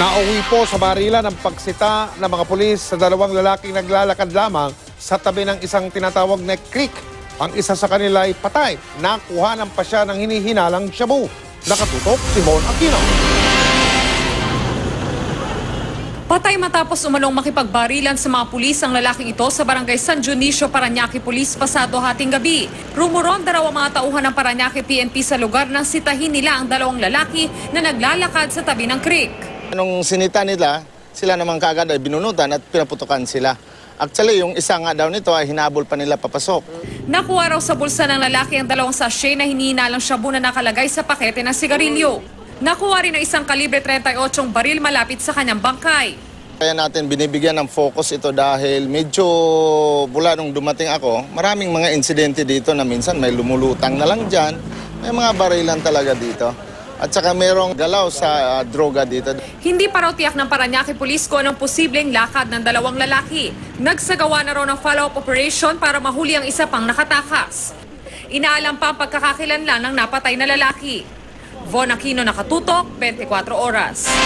Nauwi po sa barilan ang pagsita ng mga pulis sa dalawang lalaking naglalakad lamang sa tabi ng isang tinatawag na creek. Ang isa sa kanila ay patay. Nakuhanan pa siya ng hinihinalang shabu. Nakatutok si Von Aquino. Patay matapos umalong makipagbarilan sa mga pulis ang lalaking ito sa barangay San Dionisio, Parañaque Police pasado hating gabi. Rumoronda raw ang mga tauhan ng Parañaque PNP sa lugar nang sitahin nila ang dalawang lalaki na naglalakad sa tabi ng creek. Nung sinita nila, sila naman kaagad ay binunutan at pinaputukan sila. Actually, yung isa nga daw nito ay hinabol pa nila papasok. Nakuha raw sa bulsa ng lalaki ang dalawang sachet na hinihinalang shabu na nakalagay sa pakete ng sigarilyo. Nakuha rin ang isang kalibre 38 baril malapit sa kanyang bangkay. Kaya natin binibigyan ng focus ito dahil medyo mula nung dumating ako, maraming mga insidente dito na minsan may lumulutang na lang dyan. May mga barilan talaga dito. At saka merong galaw sa droga dito. Hindi pa raw tiyak ng Parañaque Police kung anong posibleng lakad ng dalawang lalaki. Nagsagawa na raw ng follow-up operation para mahuli ang isa pang nakatakas. Inaalam pa ang pagkakakilanlan ng napatay na lalaki. Von Aquino, Nakatutok, 24 Oras.